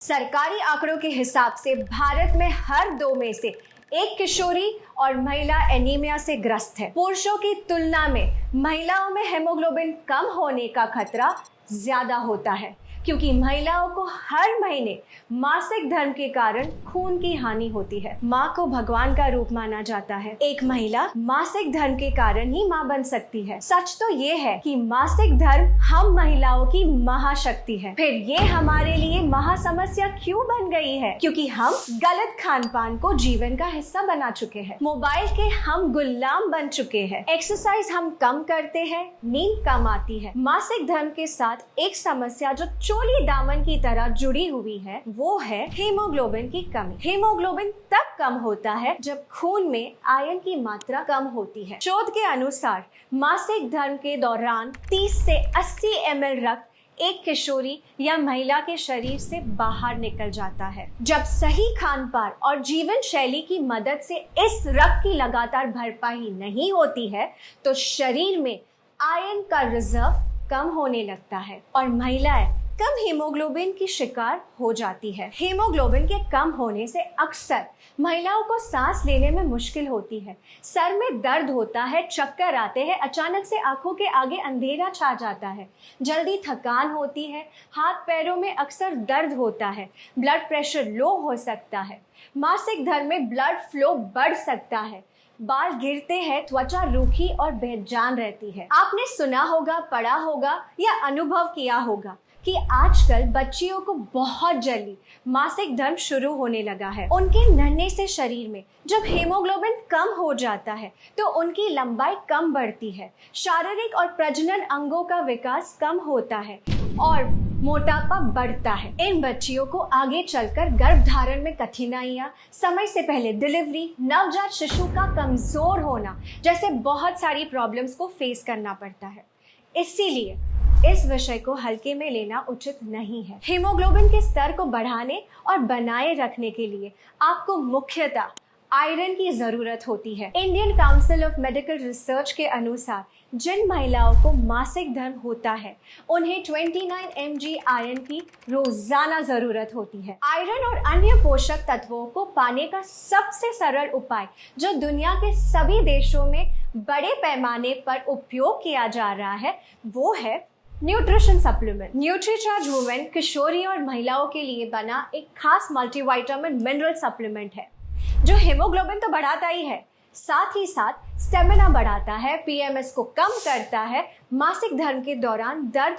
सरकारी आंकड़ों के हिसाब से भारत में हर 2 में से एक किशोरी और महिला एनीमिया से ग्रस्त है। पुरुषों की तुलना में महिलाओं में हेमोग्लोबिन कम होने का खतरा ज्यादा होता है, क्योंकि महिलाओं को हर महीने मासिक धर्म के कारण खून की हानि होती है। माँ को भगवान का रूप माना जाता है। एक महिला मासिक धर्म के कारण ही माँ बन सकती है। सच तो ये है कि मासिक धर्म हम महिलाओं की महाशक्ति है। फिर ये हमारे लिए महासमस्या क्यों बन गई है? क्योंकि हम गलत खान पान को जीवन का हिस्सा बना चुके हैं। मोबाइल के हम गुलाम बन चुके हैं। एक्सरसाइज हम कम करते हैं, नींद कम आती है। मासिक धर्म के साथ एक समस्या जो चोली दामन की तरह जुड़ी हुई है, वो है हीमोग्लोबिन की कमी। हीमोग्लोबिन तब कम होता है जब खून में आयरन की मात्रा कम होती है। शोध के अनुसार मासिक धर्म के दौरान 30 से 80 ml रक्त एक किशोरी या महिला के शरीर से बाहर निकल जाता है। जब सही खान पान और जीवन शैली की मदद से इस रक्त की लगातार भरपाई नहीं होती है, तो शरीर में आयरन का रिजर्व कम होने लगता है और महिलाएं कम हीमोग्लोबिन की शिकार हो जाती है। हीमोग्लोबिन के कम होने से अक्सर महिलाओं को सांस लेने में मुश्किल होती है, सर में दर्द होता है, चक्कर आते हैं, अचानक से आंखों के आगे अंधेरा छा जाता है, जल्दी थकान होती है, हाथ पैरों में अक्सर दर्द होता है, ब्लड प्रेशर लो हो सकता है, मासिक धर्म में ब्लड फ्लो बढ़ सकता है, बाल गिरते हैं, त्वचा रूखी और बेजान रहती है। आपने सुना होगा, पढ़ा होगा या अनुभव किया होगा कि आजकल बच्चियों को बहुत जल्दी मासिक धर्म शुरू होने लगा है। उनके नन्हे से शरीर में जब हीमोग्लोबिन कम हो जाता है तो उनकी लंबाई कम बढ़ती है, शारीरिक और प्रजनन अंगों का विकास कम होता है और मोटापा बढ़ता है। इन बच्चियों को आगे चलकर गर्भधारण में कठिनाइयां, समय से पहले डिलीवरी, नवजात शिशु का कमजोर होना जैसे बहुत सारी प्रॉब्लम्स को फेस करना पड़ता है। इसीलिए इस विषय को हल्के में लेना उचित नहीं है। हीमोग्लोबिन के स्तर को बढ़ाने और बनाए रखने के लिए आपको मुख्यतः आयरन की जरूरत होती है। Indian council of medical research के अनुसार जिन महिलाओं को मासिक धर्म होता है, उन्हें 29 mg आयरन की रोजाना जरूरत होती है। आयरन और अन्य पोषक तत्वों को पाने का सबसे सरल उपाय जो दुनिया के सभी देशों में बड़े पैमाने पर उपयोग किया जा रहा है, वो है न्यूट्रिशन सप्लीमेंट। न्यूट्रीचार्ज वुमेन किशोरी और महिलाओं के लिए बना एक खास मल्टीविटामिन मिनरल सप्लीमेंट है जो हीमोग्लोबिन तो बढ़ाता ही है, साथ ही साथ स्टेमिना बढ़ाता है, पीएमएस को कम करता है, मासिक धर्म के दौरान दर्द